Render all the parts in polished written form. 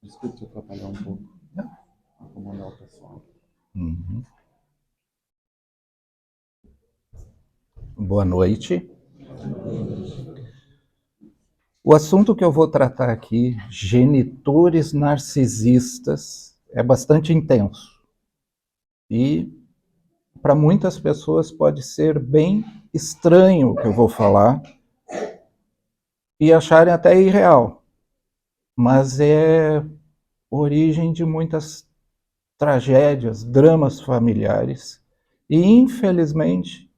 Desculpe te atrapalhar um pouco. Acomodar o pessoal. Boa noite. O assunto que eu vou tratar aqui, genitores narcisistas, é bastante intenso. E para muitas pessoas pode ser bem estranho o que eu vou falar e acharem até irreal. Mas é origem de muitas tragédias, dramas familiares. E, infelizmente,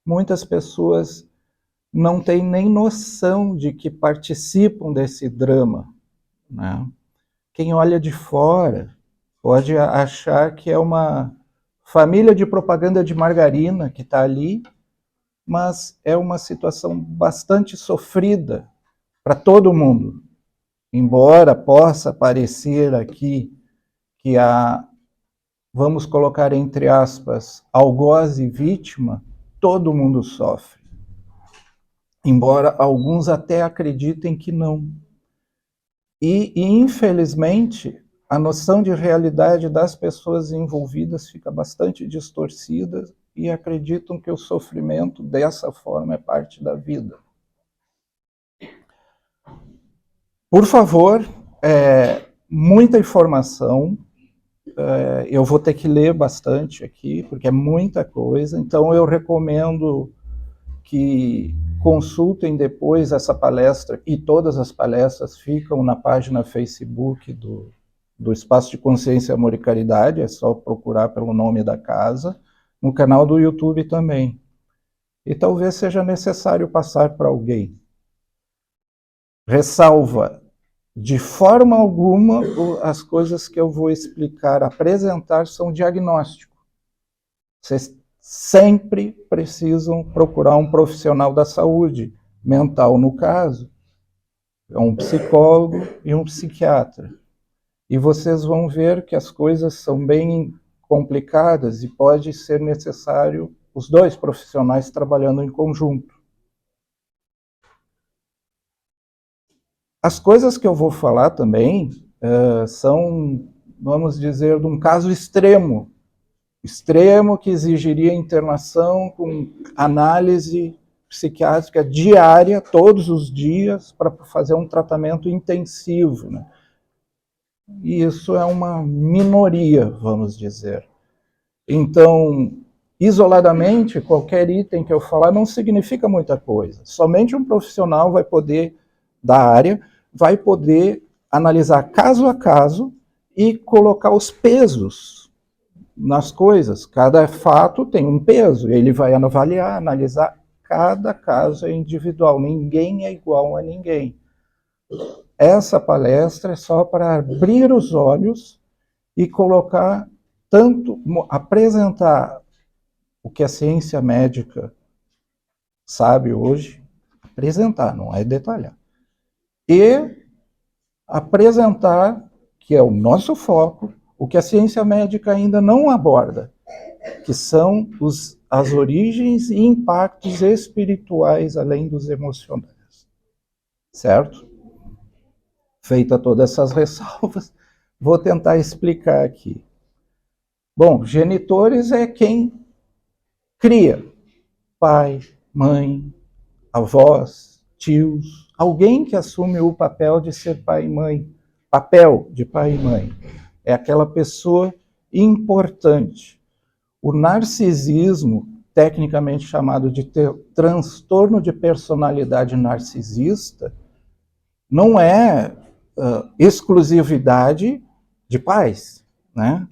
muitas pessoas não têm nem noção de que participam desse drama, né? Quem olha de fora pode achar que é uma família de propaganda de margarina que está ali, mas é uma situação bastante sofrida para todo mundo. Embora possa parecer aqui que há, vamos colocar entre aspas, algoz e vítima, todo mundo sofre. Embora alguns até acreditem que não. E infelizmente, a noção de realidade das pessoas envolvidas fica bastante distorcida e acreditam que o sofrimento dessa forma é parte da vida. Por favor, muita informação. Eu vou ter que ler bastante aqui, porque é muita coisa. Então, eu recomendo que consultem depois essa palestra, e todas as palestras ficam na página Facebook do Espaço de Consciência, Amor e Caridade, é só procurar pelo nome da casa, no canal do YouTube também. E talvez seja necessário passar para alguém. Ressalva, de forma alguma, as coisas que eu vou explicar, apresentar, são diagnóstico. Vocês sempre precisam procurar um profissional da saúde mental, no caso, um psicólogo e um psiquiatra. E vocês vão ver que as coisas são bem complicadas e pode ser necessário os dois profissionais trabalhando em conjunto. As coisas que eu vou falar também são, vamos dizer, de um caso extremo que exigiria internação com análise psiquiátrica diária, todos os dias, para fazer um tratamento intensivo, né? E isso é uma minoria, vamos dizer. Então, isoladamente, qualquer item que eu falar não significa muita coisa. Somente um profissional vai poder, da área, vai poder analisar caso a caso e colocar os pesos nas coisas. Cada fato tem um peso, ele vai avaliar, analisar, cada caso é individual, ninguém é igual a ninguém. Essa palestra é só para abrir os olhos e colocar, tanto apresentar o que a ciência médica sabe hoje, apresentar, não é detalhar, e apresentar, que é o nosso foco, o que a ciência médica ainda não aborda, que são as origens e impactos espirituais além dos emocionais. Certo? Feita todas essas ressalvas, vou tentar explicar aqui. Bom, genitores é quem cria. Pai, mãe, avós, tios, alguém que assume o papel de ser pai e mãe. Papel de pai e mãe. É aquela pessoa importante. O narcisismo, tecnicamente chamado de transtorno de personalidade narcisista, não é exclusividade de pais, né?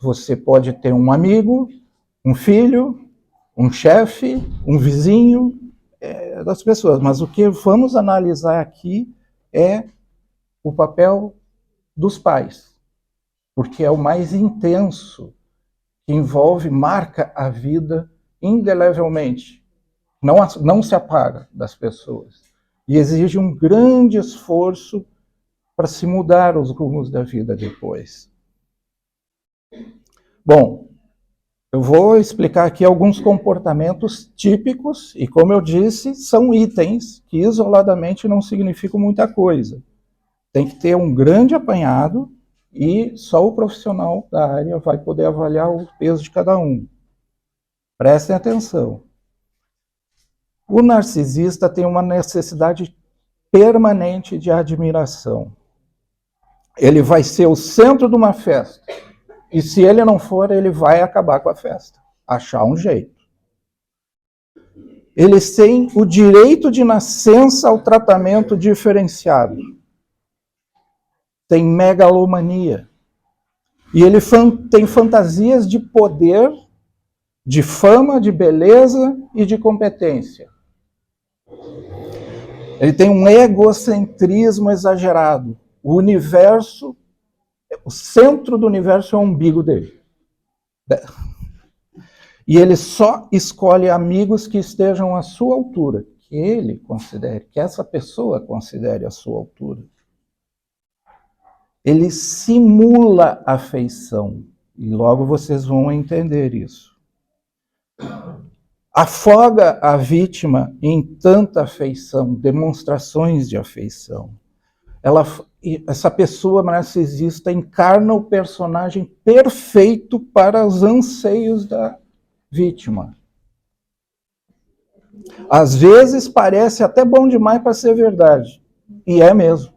Você pode ter um amigo, um filho, um chefe, um vizinho, das pessoas. Mas o que vamos analisar aqui é o papel dos pais, porque é o mais intenso, que envolve, marca a vida indelevelmente, não se apaga das pessoas, e exige um grande esforço para se mudar os rumos da vida depois. Bom, eu vou explicar aqui alguns comportamentos típicos, e como eu disse, são itens que isoladamente não significam muita coisa. Tem que ter um grande apanhado e só o profissional da área vai poder avaliar o peso de cada um. Prestem atenção. O narcisista tem uma necessidade permanente de admiração. Ele vai ser o centro de uma festa. E se ele não for, ele vai acabar com a festa. Achar um jeito. Eles têm o direito de nascença ao tratamento diferenciado. Tem megalomania. E ele tem fantasias de poder, de fama, de beleza e de competência. Ele tem um egocentrismo exagerado. O universo, o centro do universo é o umbigo dele. E ele só escolhe amigos que estejam à sua altura, que ele considere, que essa pessoa considere à sua altura. Ele simula afeição, e logo vocês vão entender isso. Afoga a vítima em tanta afeição, demonstrações de afeição. Essa pessoa narcisista encarna o personagem perfeito para os anseios da vítima. Às vezes parece até bom demais para ser verdade, e é mesmo.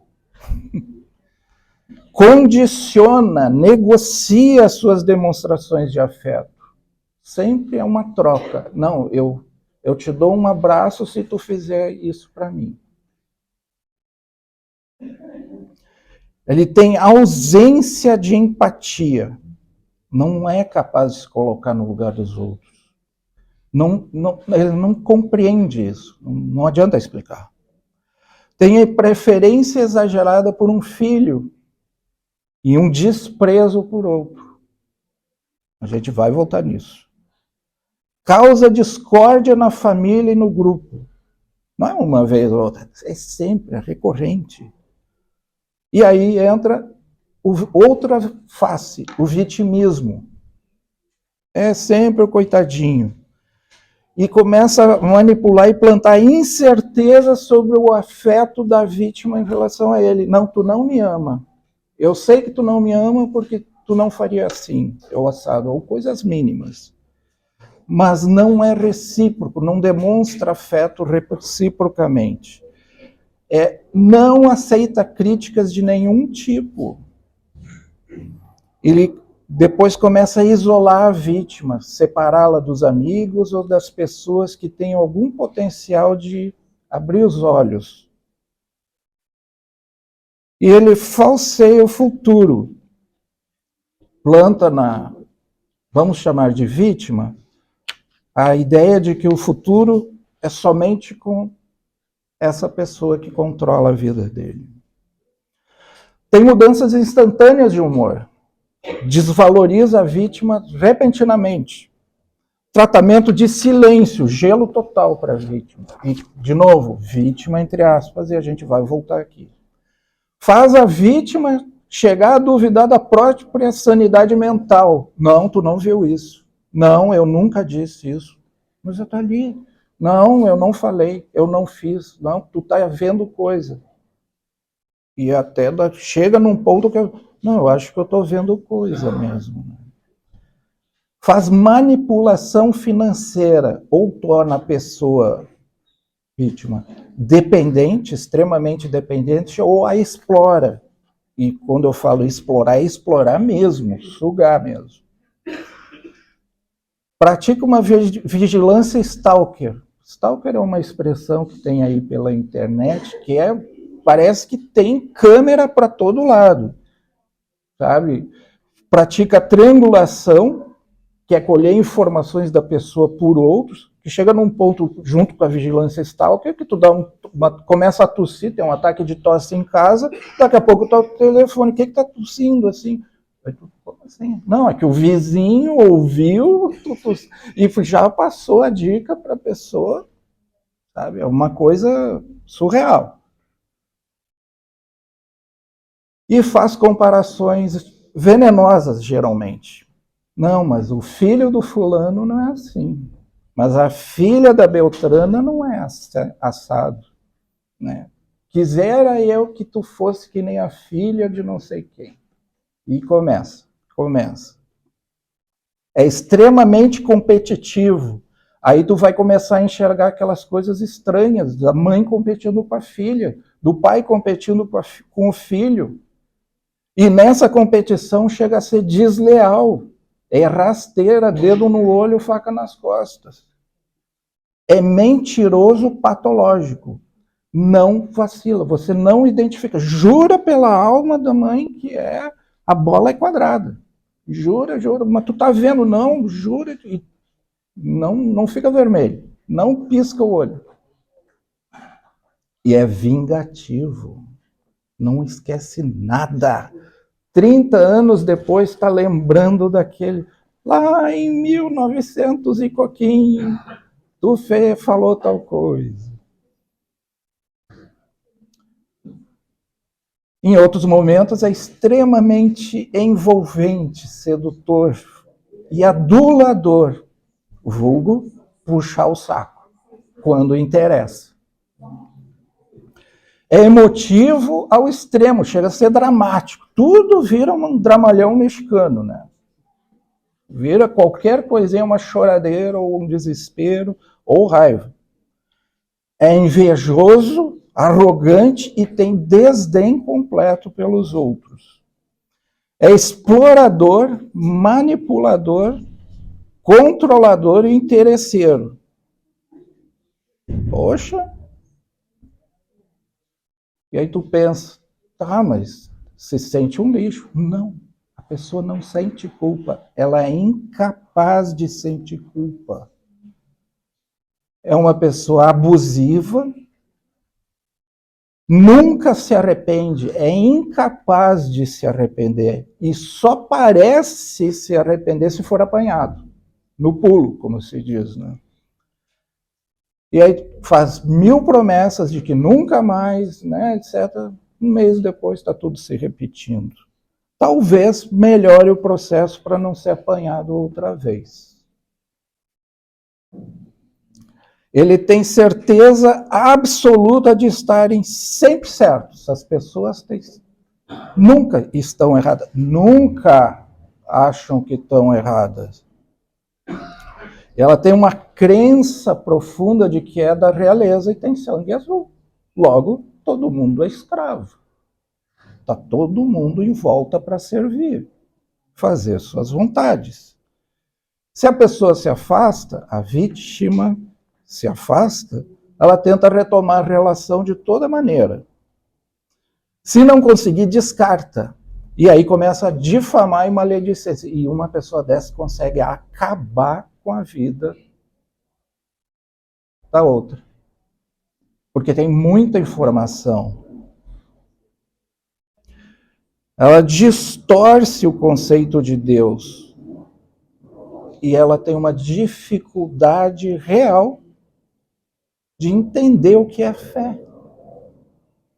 Condiciona, negocia suas demonstrações de afeto. Sempre é uma troca. Não, eu te dou um abraço se tu fizer isso para mim. Ele tem ausência de empatia. Não é capaz de se colocar no lugar dos outros. Ele não compreende isso. Não adianta explicar. Tem preferência exagerada por um filho e um desprezo por outro. A gente vai voltar nisso. Causa discórdia na família e no grupo. Não é uma vez ou outra, é sempre, é recorrente. E aí entra outra face, o vitimismo. É sempre o coitadinho. E começa a manipular e plantar incerteza sobre o afeto da vítima em relação a ele. Não, tu não me ama. Eu sei que tu não me ama porque tu não faria assim, ou assado, ou coisas mínimas. Mas não é recíproco, não demonstra afeto reciprocamente. Não aceita críticas de nenhum tipo. Ele depois começa a isolar a vítima, separá-la dos amigos ou das pessoas que têm algum potencial de abrir os olhos. E ele falseia o futuro. Planta vamos chamar de vítima, a ideia de que o futuro é somente com essa pessoa que controla a vida dele. Tem mudanças instantâneas de humor. Desvaloriza a vítima repentinamente. Tratamento de silêncio, gelo total para a vítima. E, de novo, vítima entre aspas, e a gente vai voltar aqui. Faz a vítima chegar a duvidar da própria sanidade mental. Não, tu não viu isso. Não, eu nunca disse isso. Mas eu tô ali. Não, eu não falei, eu não fiz. Não, tu tá vendo coisa. E até chega num ponto que eu acho que eu tô vendo coisa mesmo. Faz manipulação financeira ou torna a pessoa vítima dependente, extremamente dependente, ou a explora. E quando eu falo explorar, é explorar mesmo, sugar mesmo. Pratica uma vigilância stalker. Stalker é uma expressão que tem aí pela internet, que parece que tem câmera para todo lado, sabe? Pratica triangulação, que é colher informações da pessoa por outros, que chega num ponto, junto com a vigilância stalker, que tu começa a tossir, tem um ataque de tosse em casa, daqui a pouco tá o telefone, o que tá tossindo assim? Como assim? Não, é que o vizinho ouviu e já passou a dica para a pessoa, sabe? É uma coisa surreal. E faz comparações venenosas, geralmente. Não, mas o filho do fulano não é assim. Mas a filha da Beltrana não é assado. Né? Quisera eu que tu fosse que nem a filha de não sei quem. E começa. É extremamente competitivo. Aí tu vai começar a enxergar aquelas coisas estranhas, da mãe competindo com a filha, do pai competindo com o filho. E nessa competição chega a ser desleal. É rasteira, dedo no olho, faca nas costas. É mentiroso patológico. Não vacila, você não identifica. Jura pela alma da mãe que a bola é quadrada. Jura, mas tu tá vendo, não, jura, e não fica vermelho, não pisca o olho. E é vingativo, não esquece nada. 30 anos depois está lembrando daquele, lá em 1900 e coquinho, tu falou tal coisa. Em outros momentos é extremamente envolvente, sedutor e adulador, vulgo puxar o saco, quando interessa. É emotivo ao extremo, chega a ser dramático. Tudo vira um dramalhão mexicano, né? Vira qualquer coisinha, uma choradeira, ou um desespero, ou raiva. É invejoso, arrogante e tem desdém completo pelos outros. É explorador, manipulador, controlador e interesseiro. Poxa! E aí tu pensa, tá, mas se sente um lixo. Não, a pessoa não sente culpa. Ela é incapaz de sentir culpa. É uma pessoa abusiva, nunca se arrepende, é incapaz de se arrepender. E só parece se arrepender se for apanhado. No pulo, como se diz, né? E aí faz 1000 promessas de que nunca mais, né, etc. Um mês depois está tudo se repetindo. Talvez melhore o processo para não ser apanhado outra vez. Ele tem certeza absoluta de estarem sempre certos. As pessoas nunca estão erradas, nunca acham que estão erradas. Ela tem uma crença profunda de que é da realeza e tem sangue azul. Logo, todo mundo é escravo. Está todo mundo em volta para servir, fazer suas vontades. Se a pessoa se afasta, a vítima se afasta, ela tenta retomar a relação de toda maneira. Se não conseguir, descarta. E aí começa a difamar e maledicer. E uma pessoa dessa consegue acabar com a vida da outra. Porque tem muita informação. Ela distorce o conceito de Deus. E ela tem uma dificuldade real de entender o que é fé.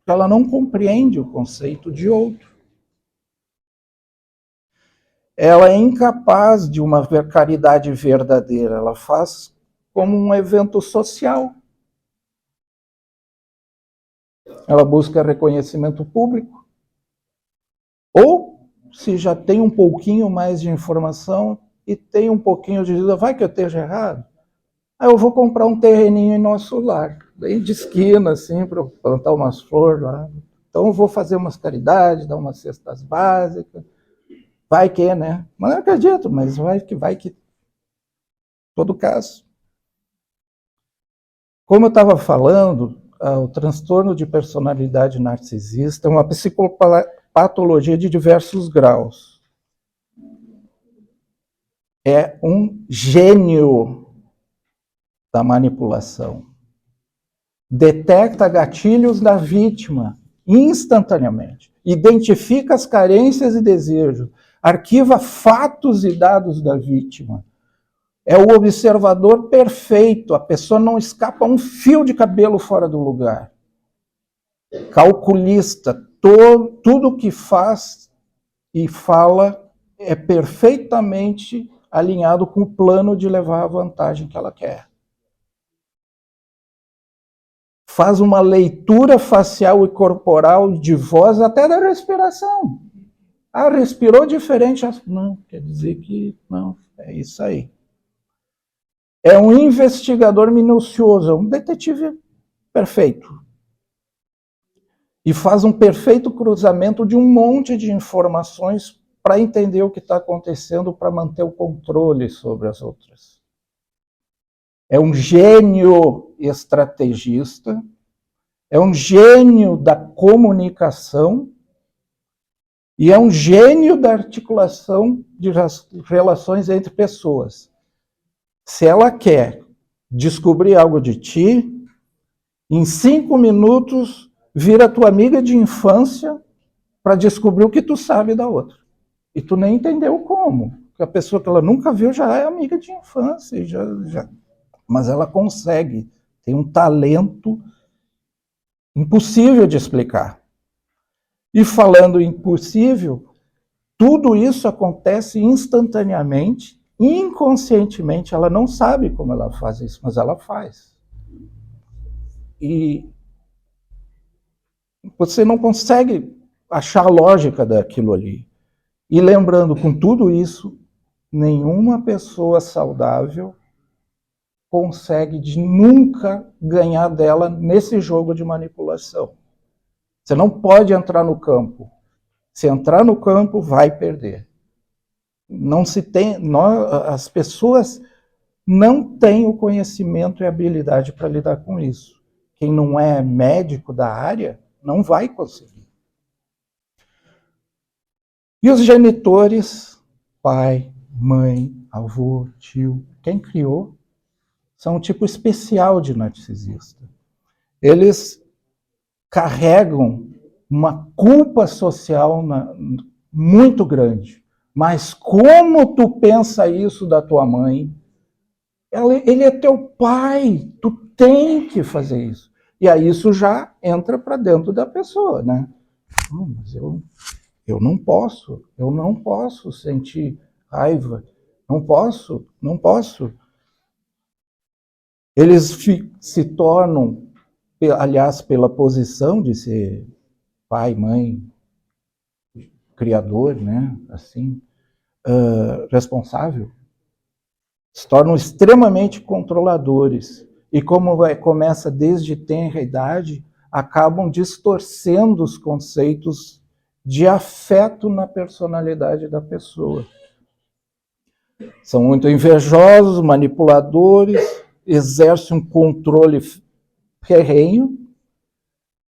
Ela não compreende o conceito de outro. Ela é incapaz de uma caridade verdadeira. Ela faz como um evento social. Ela busca reconhecimento público. Ou, se já tem um pouquinho mais de informação e tem um pouquinho de dúvida, vai que eu esteja errado? Aí eu vou comprar um terreninho em nosso lar, bem de esquina, assim, para plantar umas flores lá. Então eu vou fazer umas caridades, dar umas cestas básicas. Vai que, né? Mas não acredito, mas vai que. Todo caso. Como eu estava falando, o transtorno de personalidade narcisista é uma psicopatologia de diversos graus. É um gênio da manipulação. Detecta gatilhos da vítima instantaneamente. Identifica as carências e desejos. Arquiva fatos e dados da vítima. É o observador perfeito. A pessoa não escapa um fio de cabelo fora do lugar. Calculista. Tudo que faz e fala é perfeitamente alinhado com o plano de levar a vantagem que ela quer. faz uma leitura facial e corporal de voz até da respiração. Ah, respirou diferente? Não, quer dizer que não, é isso aí. É um investigador minucioso, é um detetive perfeito. E faz um perfeito cruzamento de um monte de informações para entender o que está acontecendo, para manter o controle sobre as outras. É um gênio estrategista, é um gênio da comunicação e é um gênio da articulação de relações entre pessoas. Se ela quer descobrir algo de ti, em 5 minutos vira tua amiga de infância para descobrir o que tu sabe da outra. E tu nem entendeu como. Porque a pessoa que ela nunca viu já é amiga de infância. Mas ela consegue. Tem um talento impossível de explicar. E falando impossível, tudo isso acontece instantaneamente, inconscientemente. Ela não sabe como ela faz isso, mas ela faz. E você não consegue achar a lógica daquilo ali. E lembrando, com tudo isso, nenhuma pessoa saudável consegue nunca ganhar dela nesse jogo de manipulação. Você não pode entrar no campo. Se entrar no campo, vai perder. Não se tem, as pessoas não têm o conhecimento e a habilidade para lidar com isso. Quem não é médico da área não vai conseguir. E os genitores, pai, mãe, avô, tio, quem criou, são um tipo especial de narcisista. Eles carregam uma culpa social muito grande. Mas como tu pensa isso da tua mãe? Ele é teu pai, tu tem que fazer isso. E aí isso já entra para dentro da pessoa, né? Mas eu não posso sentir raiva, não posso. Eles se tornam, aliás, pela posição de ser pai, mãe, criador, né, assim, responsável, se tornam extremamente controladores. E como começa desde tenra idade, acabam distorcendo os conceitos de afeto na personalidade da pessoa. São muito invejosos, manipuladores, exercem um controle ferrenho,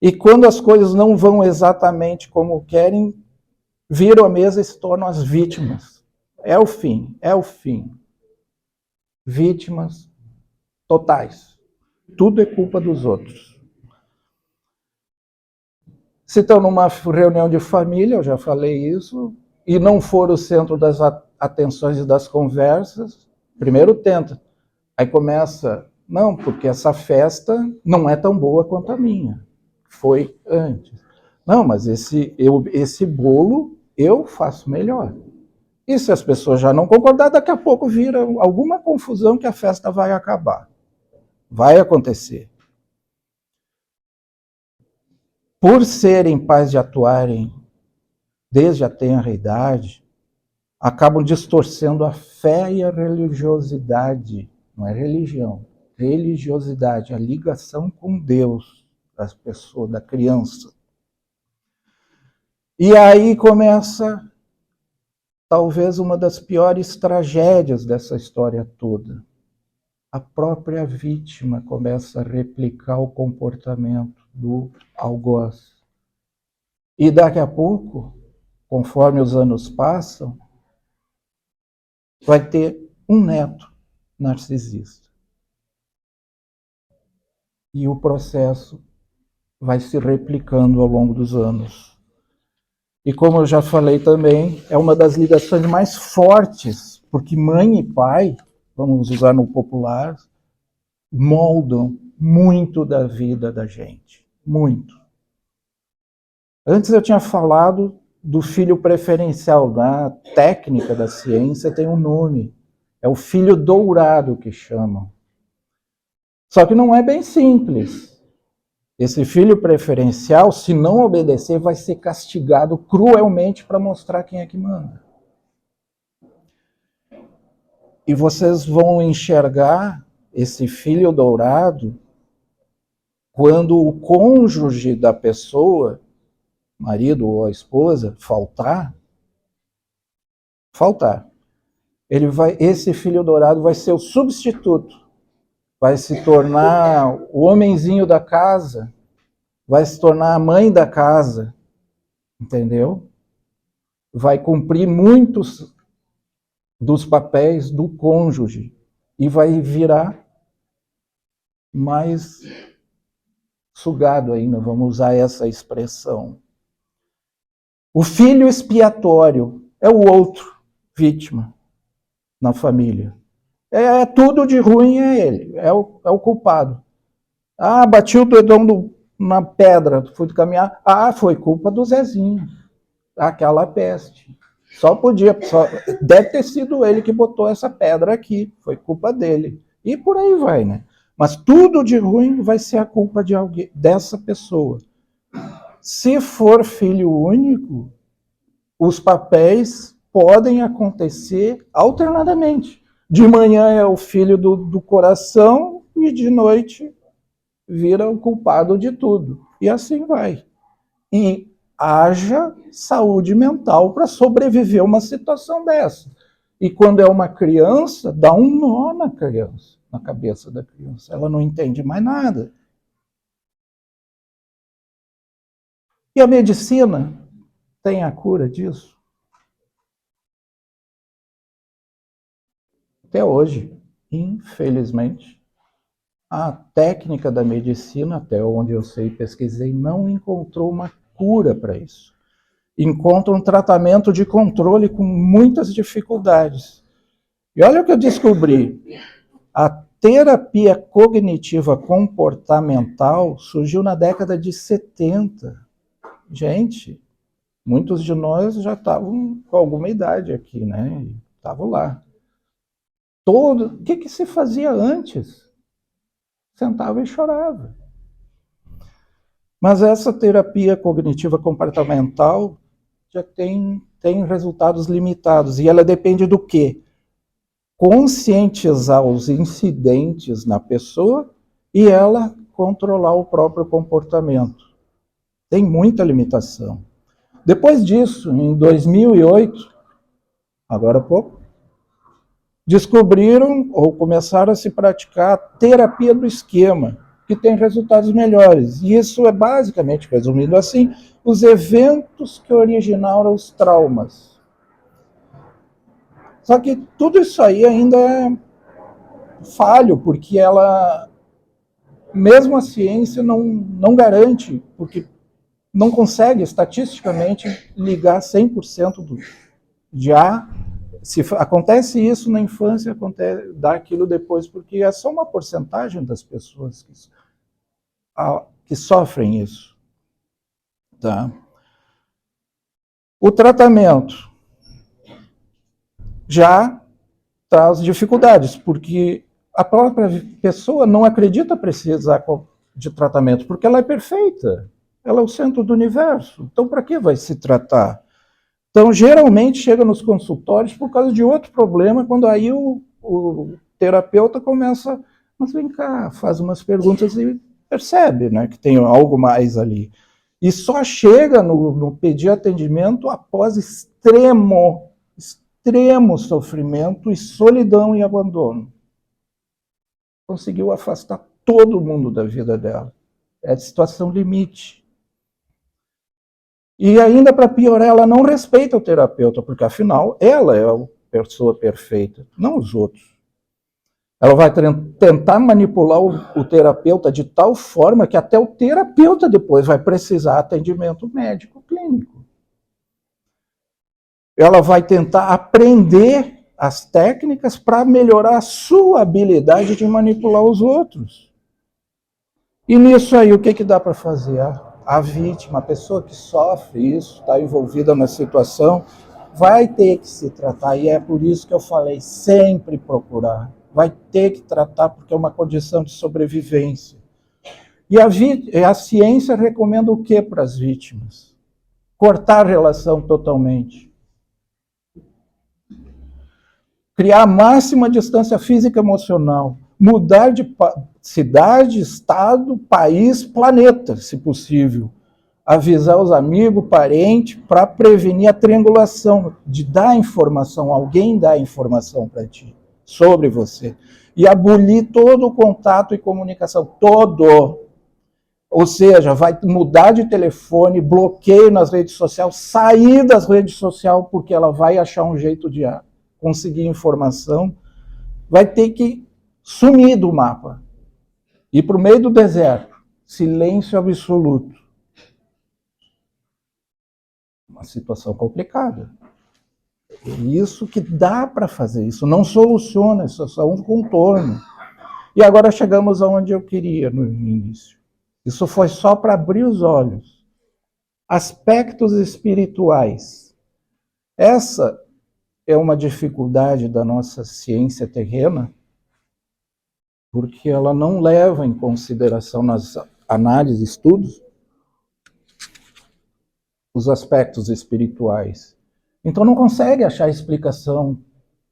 e quando as coisas não vão exatamente como querem, viram a mesa e se tornam as vítimas. É o fim. Vítimas totais. Tudo é culpa dos outros. Se estão numa reunião de família, eu já falei isso, e não for o centro das atenções e das conversas, primeiro tenta. Aí começa, não, porque essa festa não é tão boa quanto a minha. Foi antes. Não, mas esse bolo eu faço melhor. E se as pessoas já não concordar, daqui a pouco vira alguma confusão que a festa vai acabar. Vai acontecer. Por serem pais de atuarem desde a tenra idade, acabam distorcendo a fé e a religiosidade. Não é religião. Religiosidade, a ligação com Deus das pessoas, da criança. E aí começa talvez uma das piores tragédias dessa história toda. A própria vítima começa a replicar o comportamento do algoz. E daqui a pouco, conforme os anos passam, vai ter um neto narcisista. E o processo vai se replicando ao longo dos anos. E como eu já falei também, é uma das ligações mais fortes, porque mãe e pai, vamos usar no popular, moldam muito da vida da gente. Muito. Antes eu tinha falado do filho preferencial. Na técnica da ciência tem um nome. É o filho dourado que chamam. Só que não é bem simples. Esse filho preferencial, se não obedecer, vai ser castigado cruelmente para mostrar quem é que manda. E vocês vão enxergar esse filho dourado quando o cônjuge da pessoa, marido ou a esposa, faltar, esse filho dourado vai ser o substituto, vai se tornar o homenzinho da casa, vai se tornar a mãe da casa, entendeu? Vai cumprir muitos dos papéis do cônjuge e vai virar mais sugado ainda, vamos usar essa expressão. O filho expiatório é o outro vítima na família. Tudo de ruim é ele, é o culpado. Ah, bati o dedão na pedra, fui caminhar. Ah, foi culpa do Zezinho, aquela peste. Deve ter sido ele que botou essa pedra aqui, foi culpa dele. E por aí vai, né? Mas tudo de ruim vai ser a culpa de alguém, dessa pessoa. Se for filho único, os papéis podem acontecer alternadamente. De manhã é o filho do coração e de noite vira o culpado de tudo. E assim vai. E haja saúde mental para sobreviver a uma situação dessa. E quando é uma criança, dá um nó na criança, na cabeça da criança. Ela não entende mais nada. E a medicina tem a cura disso? Até hoje, infelizmente, a técnica da medicina, até onde eu sei, pesquisei, não encontrou uma cura para isso. Encontra um tratamento de controle com muitas dificuldades. E olha o que eu descobri. A terapia cognitiva comportamental surgiu na década de 70. Gente, muitos de nós já estavam com alguma idade aqui, né? Estavam lá. O que se fazia antes? Sentava e chorava. Mas essa terapia cognitiva comportamental já tem resultados limitados. E ela depende do quê? Conscientizar os incidentes na pessoa e ela controlar o próprio comportamento. Tem muita limitação. Depois disso, em 2008, agora há pouco, descobriram ou começaram a se praticar a terapia do esquema, que tem resultados melhores. E isso é basicamente, resumindo assim, os eventos que originaram os traumas. Só que tudo isso aí ainda é falho, porque mesmo a ciência não garante, porque não consegue estatisticamente ligar 100% de A. Se acontece isso na infância, dá aquilo depois, porque é só uma porcentagem das pessoas que sofrem isso. Tá? O tratamento já traz dificuldades, porque a própria pessoa não acredita precisar de tratamento, porque ela é perfeita, ela é o centro do universo. Então, para que vai se tratar? Então, geralmente, chega nos consultórios por causa de outro problema, quando aí o terapeuta começa, mas vem cá, faz umas perguntas e percebe, né, que tem algo mais ali. E só chega no pedir atendimento após extremo sofrimento e solidão e abandono. Conseguiu afastar todo mundo da vida dela. É a situação limite. E ainda para piorar, ela não respeita o terapeuta, porque afinal ela é a pessoa perfeita, não os outros. Ela vai tentar manipular o terapeuta de tal forma que até o terapeuta depois vai precisar de atendimento médico clínico. Ela vai tentar aprender as técnicas para melhorar a sua habilidade de manipular os outros. E nisso aí, o que dá para fazer? A vítima, a pessoa que sofre isso, está envolvida na situação, vai ter que se tratar. E é por isso que eu falei, sempre procurar. Vai ter que tratar, porque é uma condição de sobrevivência. E a ciência recomenda o que para as vítimas? Cortar a relação totalmente. Criar a máxima distância física e emocional. Mudar de cidade, estado, país, planeta, se possível. Avisar os amigos, parentes, para prevenir a triangulação, de dar informação, alguém dá informação para ti, sobre você. E abolir todo o contato e comunicação, todo. Ou seja, vai mudar de telefone, bloqueio nas redes sociais, sair das redes sociais, porque ela vai achar um jeito de conseguir informação, vai ter que sumir do mapa. Ir para o meio do deserto, silêncio absoluto. Uma situação complicada. Isso que dá para fazer, isso não soluciona, isso é só um contorno. E agora chegamos aonde eu queria no início. Isso foi só para abrir os olhos. Aspectos espirituais. Essa é uma dificuldade da nossa ciência terrena, porque ela não leva em consideração nas análises, estudos, os aspectos espirituais. Então não consegue achar explicação.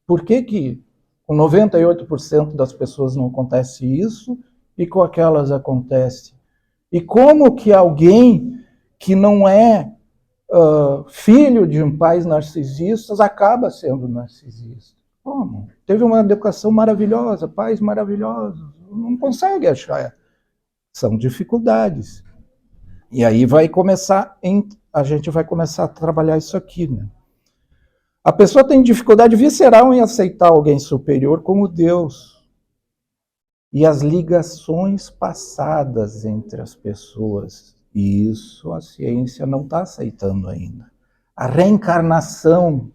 Por que com 98% das pessoas não acontece isso e com aquelas acontece? E como que alguém que não é filho de pais narcisistas acaba sendo narcisista? Como? Teve uma educação maravilhosa, pais maravilhosos, não consegue achar. São dificuldades. E aí a gente vai começar a trabalhar isso aqui, né? A pessoa tem dificuldade visceral em aceitar alguém superior como Deus. E as ligações passadas entre as pessoas. E isso a ciência não está aceitando ainda. A reencarnação.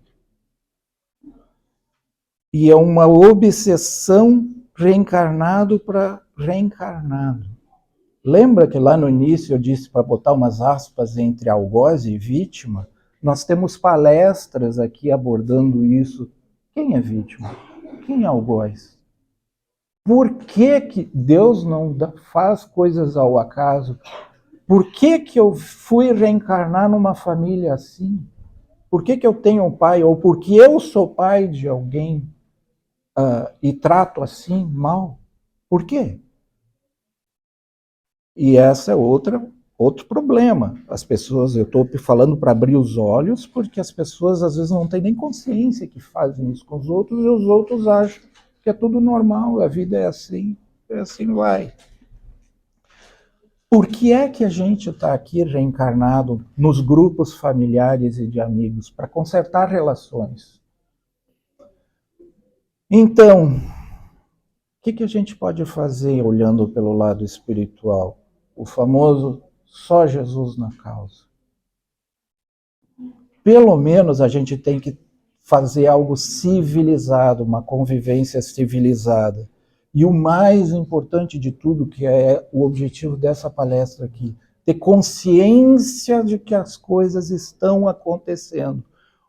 E é uma obsessão reencarnado para reencarnado. Lembra que lá no início eu disse para botar umas aspas entre algoz e vítima? Nós temos palestras aqui abordando isso. Quem é vítima? Quem é algoz? Por que Deus não faz coisas ao acaso? Por que eu fui reencarnar numa família assim? Por que eu tenho um pai? Ou porque eu sou pai de alguém e trato assim mal? Por quê? E essa é outro problema. As pessoas, eu estou falando para abrir os olhos, porque as pessoas às vezes não têm nem consciência que fazem isso com os outros, e os outros acham que é tudo normal, a vida é assim vai. Por que é que a gente está aqui reencarnado nos grupos familiares e de amigos? Para consertar relações. Então, o que a gente pode fazer olhando pelo lado espiritual? O famoso só Jesus na causa. Pelo menos a gente tem que fazer algo civilizado, uma convivência civilizada. E o mais importante de tudo, que é o objetivo dessa palestra aqui, ter consciência de que as coisas estão acontecendo,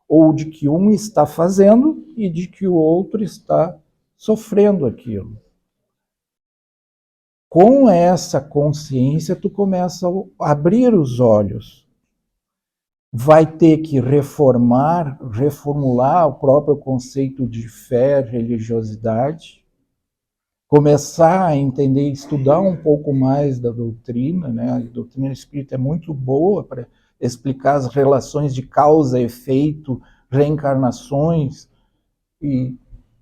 ou de que um está fazendo e de que o outro está sofrendo aquilo. Com essa consciência, tu começa a abrir os olhos. Vai ter que reformular o próprio conceito de fé, religiosidade, começar a entender, estudar um pouco mais da doutrina, né? A doutrina espírita é muito boa para explicar as relações de causa, efeito, reencarnações e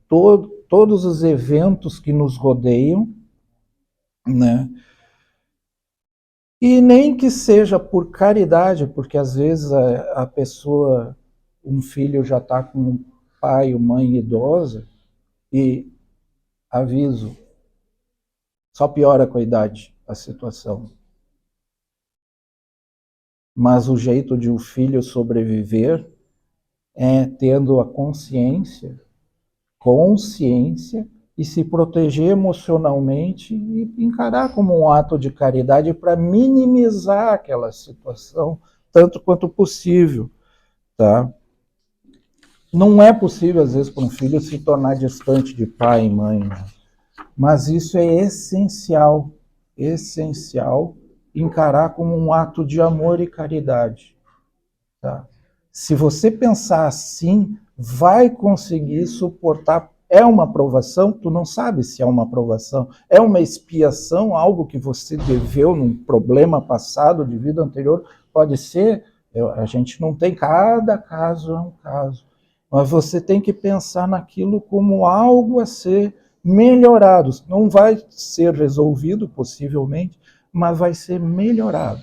todos os eventos que nos rodeiam, né? E nem que seja por caridade, porque às vezes a pessoa, um filho já está com um pai ou mãe idosa, e aviso, só piora com a idade a situação. Mas o jeito de o filho sobreviver é tendo a consciência e se proteger emocionalmente e encarar como um ato de caridade para minimizar aquela situação tanto quanto possível, tá? Não é possível, às vezes, para um filho se tornar distante de pai e mãe, né? Mas isso é essencial essencial encarar como um ato de amor e caridade. Tá? Se você pensar assim, vai conseguir suportar. É uma aprovação? Tu não sabe se é uma aprovação. É uma expiação, algo que você deveu num problema passado, de vida anterior? Pode ser. A gente não tem, cada caso é um caso. Mas você tem que pensar naquilo como algo a ser melhorado. Não vai ser resolvido, possivelmente, mas vai ser melhorado.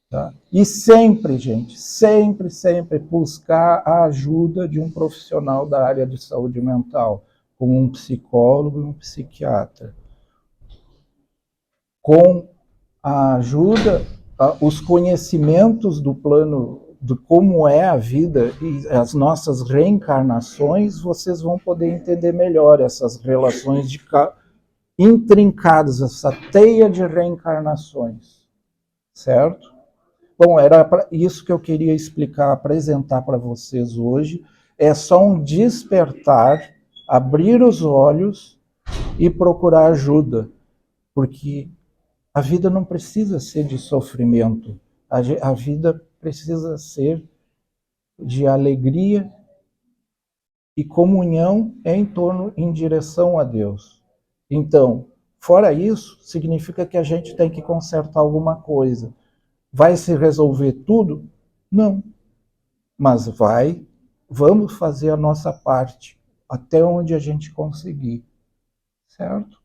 Tá? E sempre, gente, sempre buscar a ajuda de um profissional da área de saúde mental, como um psicólogo e um psiquiatra. Com a ajuda, os conhecimentos do plano, de como é a vida e as nossas reencarnações, vocês vão poder entender melhor essas relações intrincadas, essa teia de reencarnações, certo? Bom, era isso que eu queria explicar, apresentar para vocês hoje. É só um despertar, abrir os olhos e procurar ajuda, porque a vida não precisa ser de sofrimento, a vida precisa ser de alegria e comunhão em direção a Deus. Então, fora isso, significa que a gente tem que consertar alguma coisa. Vai se resolver tudo? Não. Mas vamos fazer a nossa parte, até onde a gente conseguir. Certo?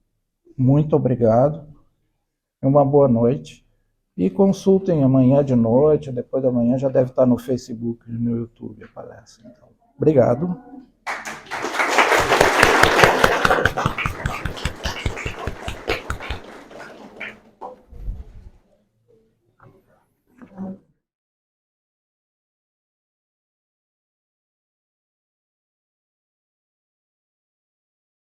Muito obrigado. Uma boa noite. E consultem amanhã de noite, depois da manhã já deve estar no Facebook e no YouTube a palestra. Então, obrigado.